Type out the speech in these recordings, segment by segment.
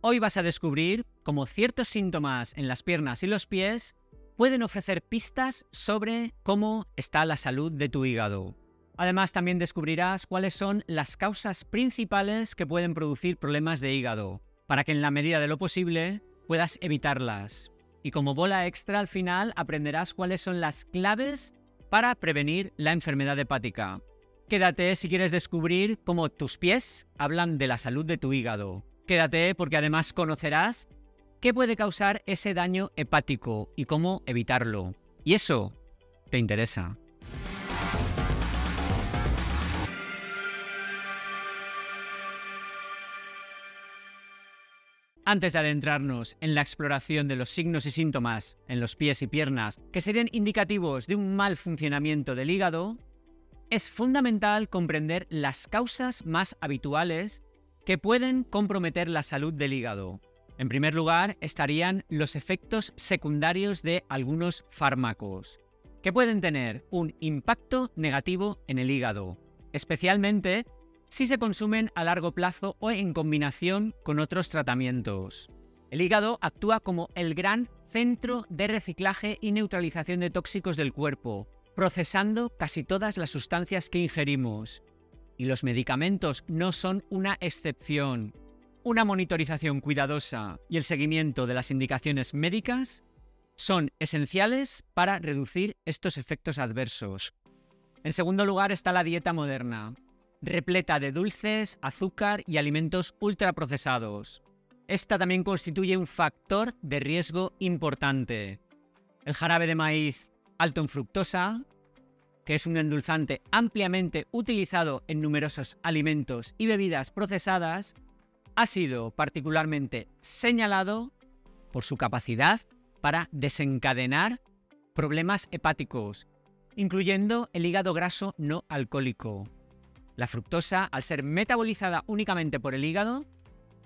Hoy vas a descubrir cómo ciertos síntomas en las piernas y los pies pueden ofrecer pistas sobre cómo está la salud de tu hígado. Además, también descubrirás cuáles son las causas principales que pueden producir problemas de hígado, para que en la medida de lo posible puedas evitarlas. Y como bola extra, al final aprenderás cuáles son las claves para prevenir la enfermedad hepática. Quédate si quieres descubrir cómo tus pies hablan de la salud de tu hígado. Quédate porque además conocerás qué puede causar ese daño hepático y cómo evitarlo. Y eso te interesa. Antes de adentrarnos en la exploración de los signos y síntomas en los pies y piernas que serían indicativos de un mal funcionamiento del hígado, es fundamental comprender las causas más habituales que pueden comprometer la salud del hígado. En primer lugar, estarían los efectos secundarios de algunos fármacos, que pueden tener un impacto negativo en el hígado, especialmente si se consumen a largo plazo o en combinación con otros tratamientos. El hígado actúa como el gran centro de reciclaje y neutralización de tóxicos del cuerpo, procesando casi todas las sustancias que ingerimos. Y los medicamentos no son una excepción. Una monitorización cuidadosa y el seguimiento de las indicaciones médicas son esenciales para reducir estos efectos adversos. En segundo lugar está la dieta moderna, repleta de dulces, azúcar y alimentos ultraprocesados. Esta también constituye un factor de riesgo importante. El jarabe de maíz alto en fructosa, que es un endulzante ampliamente utilizado en numerosos alimentos y bebidas procesadas, ha sido particularmente señalado por su capacidad para desencadenar problemas hepáticos, incluyendo el hígado graso no alcohólico. La fructosa, al ser metabolizada únicamente por el hígado,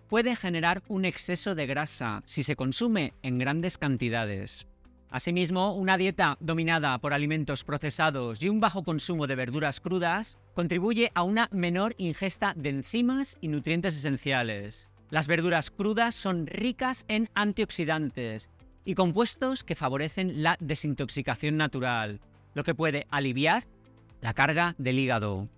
puede generar un exceso de grasa si se consume en grandes cantidades. Asimismo, una dieta dominada por alimentos procesados y un bajo consumo de verduras crudas contribuye a una menor ingesta de enzimas y nutrientes esenciales. Las verduras crudas son ricas en antioxidantes y compuestos que favorecen la desintoxicación natural, lo que puede aliviar la carga del hígado.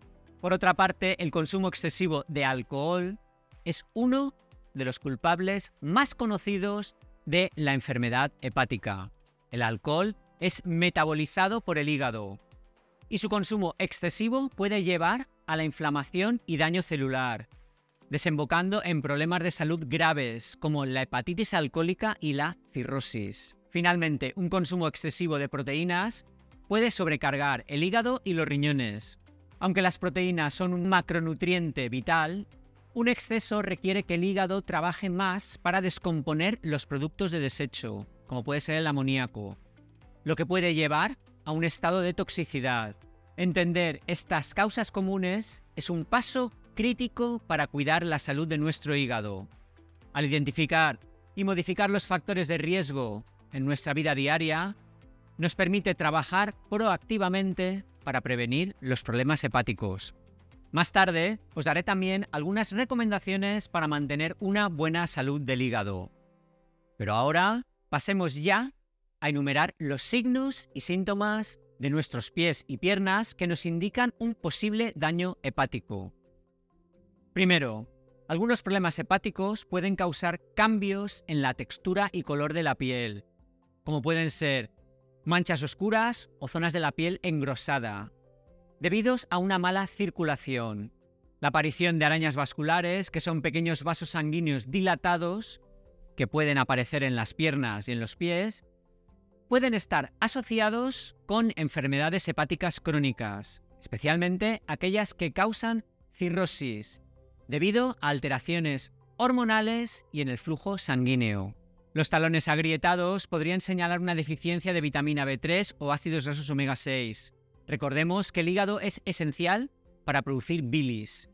Por otra parte, el consumo excesivo de alcohol es uno de los culpables más conocidos de la enfermedad hepática. El alcohol es metabolizado por el hígado y su consumo excesivo puede llevar a la inflamación y daño celular, desembocando en problemas de salud graves como la hepatitis alcohólica y la cirrosis. Finalmente, un consumo excesivo de proteínas puede sobrecargar el hígado y los riñones. Aunque las proteínas son un macronutriente vital, un exceso requiere que el hígado trabaje más para descomponer los productos de desecho, como puede ser el amoníaco, lo que puede llevar a un estado de toxicidad. Entender estas causas comunes es un paso crítico para cuidar la salud de nuestro hígado. Al identificar y modificar los factores de riesgo en nuestra vida diaria, nos permite trabajar proactivamente para prevenir los problemas hepáticos. Más tarde, os daré también algunas recomendaciones para mantener una buena salud del hígado. Pero ahora, pasemos ya a enumerar los signos y síntomas de nuestros pies y piernas que nos indican un posible daño hepático. Primero, algunos problemas hepáticos pueden causar cambios en la textura y color de la piel, como pueden ser manchas oscuras o zonas de la piel engrosada, debidos a una mala circulación. La aparición de arañas vasculares, que son pequeños vasos sanguíneos dilatados, que pueden aparecer en las piernas y en los pies, pueden estar asociados con enfermedades hepáticas crónicas, especialmente aquellas que causan cirrosis, debido a alteraciones hormonales y en el flujo sanguíneo. Los talones agrietados podrían señalar una deficiencia de vitamina B3 o ácidos grasos omega 6. Recordemos que el hígado es esencial para producir bilis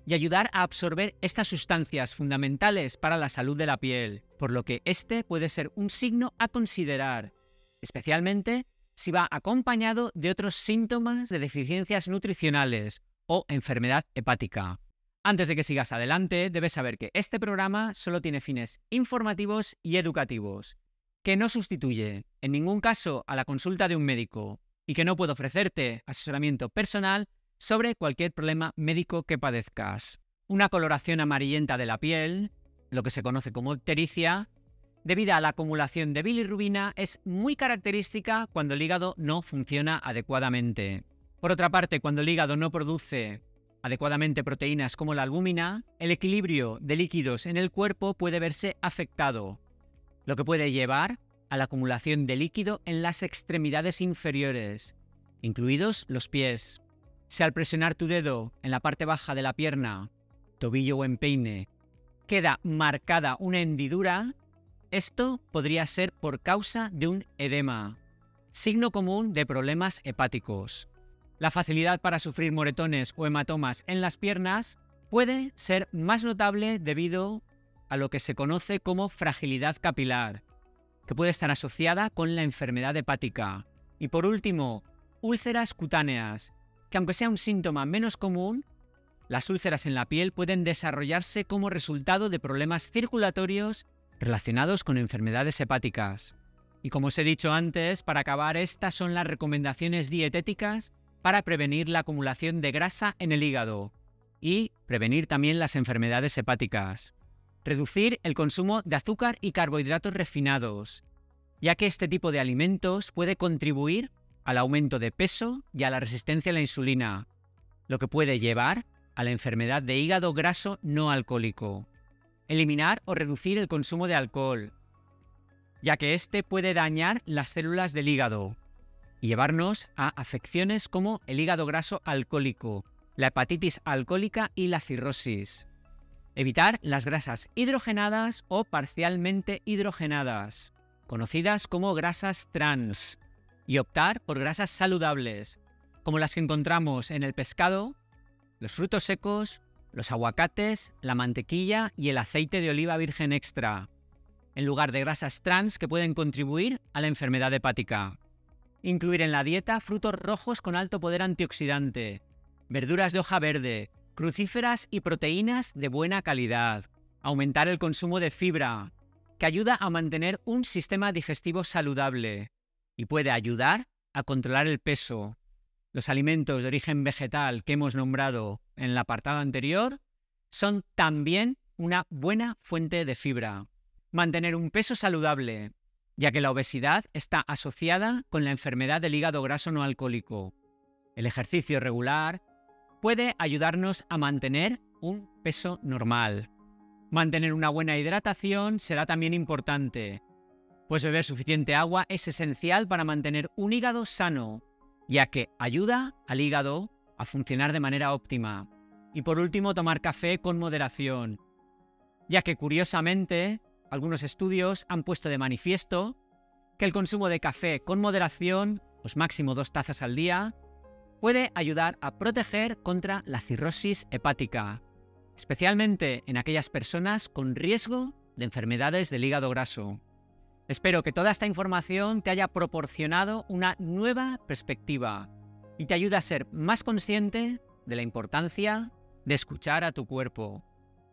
y ayudar a absorber estas sustancias fundamentales para la salud de la piel, por lo que este puede ser un signo a considerar, especialmente si va acompañado de otros síntomas de deficiencias nutricionales o enfermedad hepática. Antes de que sigas adelante, debes saber que este programa solo tiene fines informativos y educativos, que no sustituye en ningún caso a la consulta de un médico y que no puede ofrecerte asesoramiento personal sobre cualquier problema médico que padezcas. Una coloración amarillenta de la piel, lo que se conoce como ictericia, debido a la acumulación de bilirrubina, es muy característica cuando el hígado no funciona adecuadamente. Por otra parte, cuando el hígado no produce adecuadamente proteínas como la albúmina, el equilibrio de líquidos en el cuerpo puede verse afectado, lo que puede llevar a la acumulación de líquido en las extremidades inferiores, incluidos los pies. Si al presionar tu dedo en la parte baja de la pierna, tobillo o empeine, queda marcada una hendidura, esto podría ser por causa de un edema, signo común de problemas hepáticos. La facilidad para sufrir moretones o hematomas en las piernas puede ser más notable debido a lo que se conoce como fragilidad capilar, que puede estar asociada con la enfermedad hepática. Y por último, úlceras cutáneas, que aunque sea un síntoma menos común, las úlceras en la piel pueden desarrollarse como resultado de problemas circulatorios relacionados con enfermedades hepáticas. Y como os he dicho antes, para acabar, estas son las recomendaciones dietéticas para prevenir la acumulación de grasa en el hígado y prevenir también las enfermedades hepáticas. Reducir el consumo de azúcar y carbohidratos refinados, ya que este tipo de alimentos puede contribuir al aumento de peso y a la resistencia a la insulina, lo que puede llevar a la enfermedad de hígado graso no alcohólico. Eliminar o reducir el consumo de alcohol, ya que este puede dañar las células del hígado y llevarnos a afecciones como el hígado graso alcohólico, la hepatitis alcohólica y la cirrosis. Evitar las grasas hidrogenadas o parcialmente hidrogenadas, conocidas como grasas trans, y optar por grasas saludables, como las que encontramos en el pescado, los frutos secos, los aguacates, la mantequilla y el aceite de oliva virgen extra, en lugar de grasas trans que pueden contribuir a la enfermedad hepática. Incluir en la dieta frutos rojos con alto poder antioxidante, verduras de hoja verde, crucíferas y proteínas de buena calidad. Aumentar el consumo de fibra, que ayuda a mantener un sistema digestivo saludable y puede ayudar a controlar el peso. Los alimentos de origen vegetal que hemos nombrado en el apartado anterior son también una buena fuente de fibra. Mantener un peso saludable, ya que la obesidad está asociada con la enfermedad del hígado graso no alcohólico. El ejercicio regular puede ayudarnos a mantener un peso normal. Mantener una buena hidratación será también importante, pues beber suficiente agua es esencial para mantener un hígado sano, ya que ayuda al hígado a funcionar de manera óptima. Y por último, tomar café con moderación, ya que curiosamente algunos estudios han puesto de manifiesto que el consumo de café con moderación, pues máximo 2 tazas al día, puede ayudar a proteger contra la cirrosis hepática, especialmente en aquellas personas con riesgo de enfermedades del hígado graso. Espero que toda esta información te haya proporcionado una nueva perspectiva y te ayude a ser más consciente de la importancia de escuchar a tu cuerpo.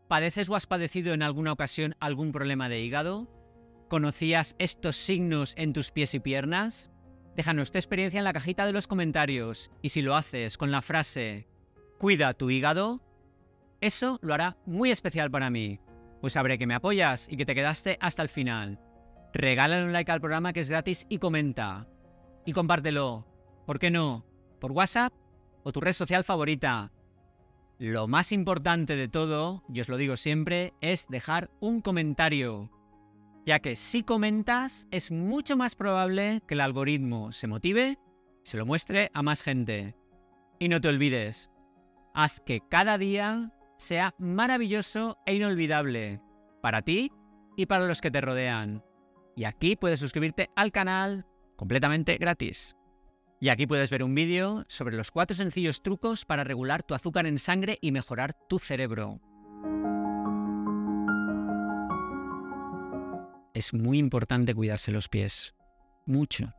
¿Padeces o has padecido en alguna ocasión algún problema de hígado? ¿Conocías estos signos en tus pies y piernas? Déjanos tu experiencia en la cajita de los comentarios y si lo haces con la frase «Cuida tu hígado», eso lo hará muy especial para mí, pues sabré que me apoyas y que te quedaste hasta el final. Regálale un like al programa que es gratis y comenta. Y compártelo, ¿por qué no? Por WhatsApp o tu red social favorita. Lo más importante de todo, y os lo digo siempre, es dejar un comentario, ya que si comentas es mucho más probable que el algoritmo se motive y se lo muestre a más gente. Y no te olvides, haz que cada día sea maravilloso e inolvidable para ti y para los que te rodean. Y aquí puedes suscribirte al canal completamente gratis. Y aquí puedes ver un vídeo sobre los 4 sencillos trucos para regular tu azúcar en sangre y mejorar tu cerebro. Es muy importante cuidarse los pies. Mucho.